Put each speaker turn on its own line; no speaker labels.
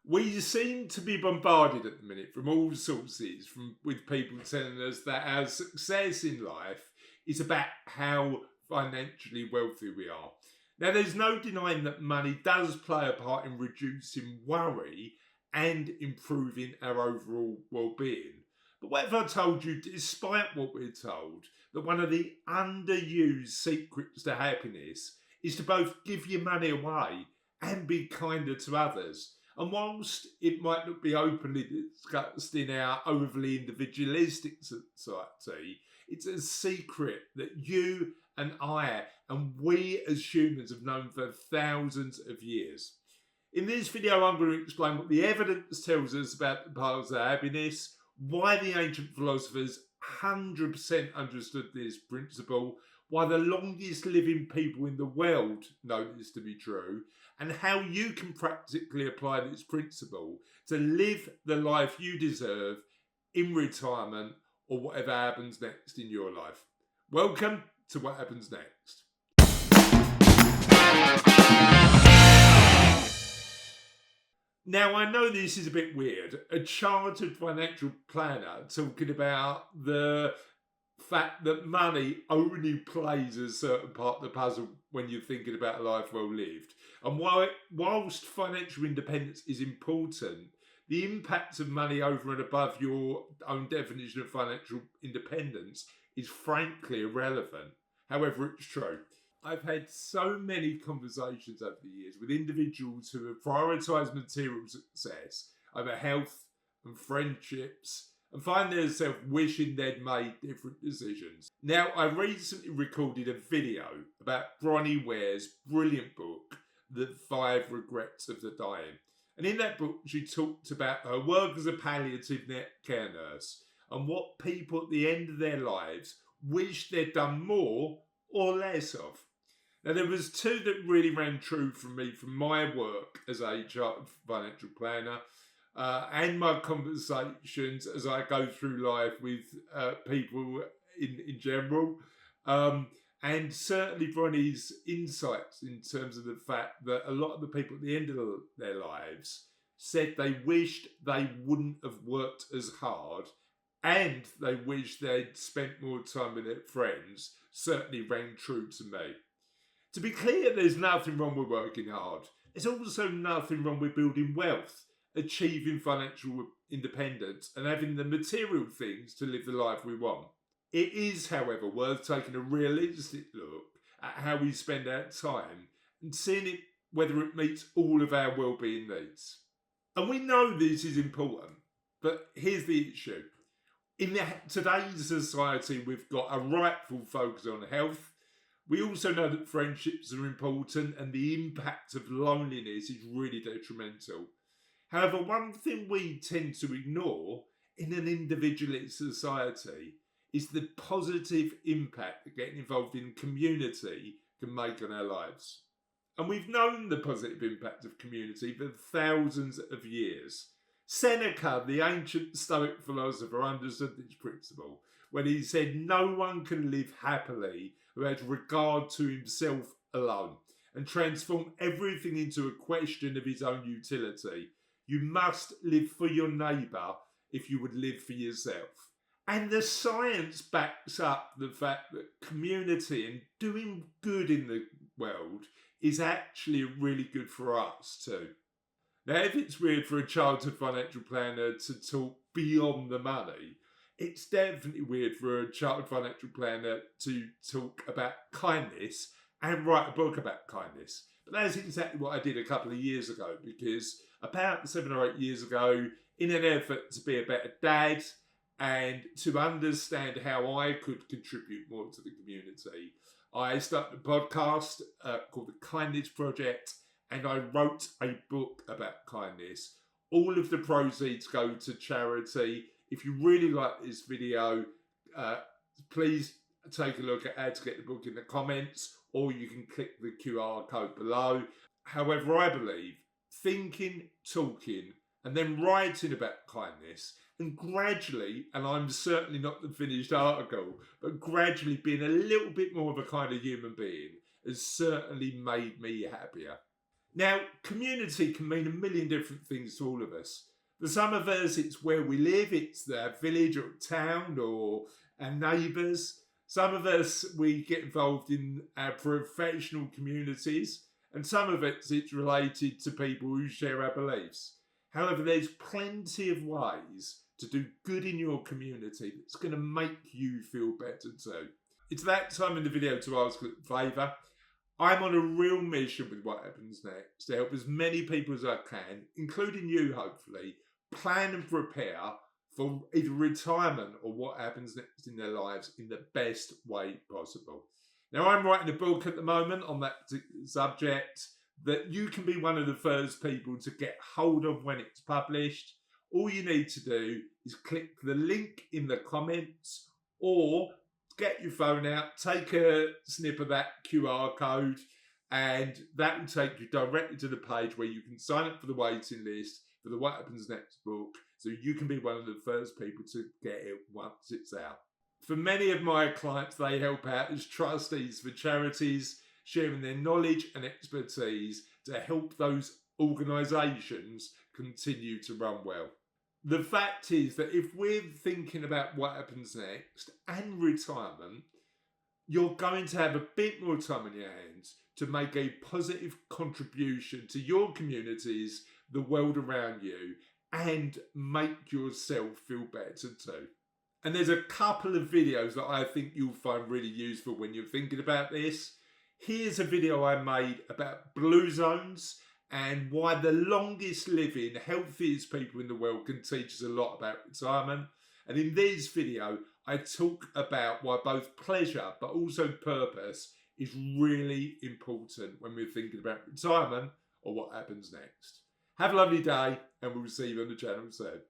We seem to be bombarded at the minute from all sources, with people telling us that our success in life is about how financially wealthy we are. Now, there's no denying that money does play a part in reducing worry and improving our overall well-being. But what if I told you, despite what we're told, that one of the underused secrets to happiness is to both give your money away and be kinder to others? And whilst it might not be openly discussed in our overly individualistic society, it's a secret that you and I and we as humans have known for thousands of years. In this video, I'm going to explain what the evidence tells us about the paths of happiness, why the ancient philosophers 100% understood this principle, why the longest living people in the world know this to be true, and how you can practically apply this principle to live the life you deserve in retirement or whatever happens next in your life. Welcome to What Happens Next. Now, I know this is a bit weird. A chartered financial planner talking about the fact that money only plays a certain part of the puzzle when you're thinking about a life well lived. And whilst financial independence is important, the impact of money over and above your own definition of financial independence is frankly irrelevant. However, it's true. I've had so many conversations over the years with individuals who have prioritised material success over health and friendships and find themselves wishing they'd made different decisions. Now, I recently recorded a video about Bronnie Ware's brilliant book, The 5 Regrets of the Dying. And in that book, she talked about her work as a palliative care nurse and what people at the end of their lives wish they'd done more or less of. Now, there was two that really rang true for me from my work as a chartered financial planner and my conversations as I go through life with people in general. And certainly Bronnie's insights in terms of the fact that a lot of the people at the end of their lives said they wished they wouldn't have worked as hard and they wished they'd spent more time with their friends certainly rang true to me. To be clear, there's nothing wrong with working hard. There's also nothing wrong with building wealth, achieving financial independence, and having the material things to live the life we want. It is, however, worth taking a realistic look at how we spend our time and seeing whether it meets all of our well-being needs. And we know this is important, but here's the issue. In today's society, we've got a rightful focus on health. We also know that friendships are important and the impact of loneliness is really detrimental. However, one thing we tend to ignore in an individualist society is the positive impact that getting involved in community can make on our lives. And we've known the positive impact of community for thousands of years. Seneca, the ancient Stoic philosopher, understood this principle when he said, "No one can live happily who has regard to himself alone and transform everything into a question of his own utility. You must live for your neighbour if you would live for yourself." And the science backs up the fact that community and doing good in the world is actually really good for us too. Now, if it's weird for a chartered financial planner to talk beyond the money, it's definitely weird for a chartered financial planner to talk about kindness and write a book about kindness. But that's exactly what I did a couple of years ago, because about 7 or 8 years ago, in an effort to be a better dad and to understand how I could contribute more to the community, I started a podcast called The Kindness Project, and I wrote a book about kindness. All of the proceeds go to charity. If you really like this video, please take a look at how to get the book in the comments, or you can click the QR code below. However, I believe thinking, talking, and then writing about kindness, and gradually, and I'm certainly not the finished article, but gradually being a little bit more of a kind of human being has certainly made me happier. Now, community can mean a million different things to all of us. For some of us, it's where we live, it's the village or town or our neighbours. Some of us, we get involved in our professional communities, and some of it's related to people who share our beliefs. However, there's plenty of ways to do good in your community that's going to make you feel better too. It's that time in the video to ask a favour. I'm on a real mission with What Happens Next to help as many people as I can, including you hopefully, plan and prepare for either retirement or what happens next in their lives in the best way possible. Now, I'm writing a book at the moment on that subject that you can be one of the first people to get hold of when it's published. All you need to do is click the link in the comments or get your phone out, take a snip of that QR code, and that will take you directly to the page where you can sign up for the waiting list for the What Happens Next book, so you can be one of the first people to get it once it's out. For many of my clients, they help out as trustees for charities, sharing their knowledge and expertise to help those organisations continue to run well. The fact is that if we're thinking about what happens next and retirement, you're going to have a bit more time in your hands to make a positive contribution to your communities, the world around you, and make yourself feel better too. And there's a couple of videos that I think you'll find really useful when you're thinking about this. Here's a video I made about blue zones and why the longest living, healthiest people in the world can teach us a lot about retirement. And in this video, I talk about why both pleasure but also purpose is really important when we're thinking about retirement or what happens next. Have a lovely day, and we'll see you on the channel soon.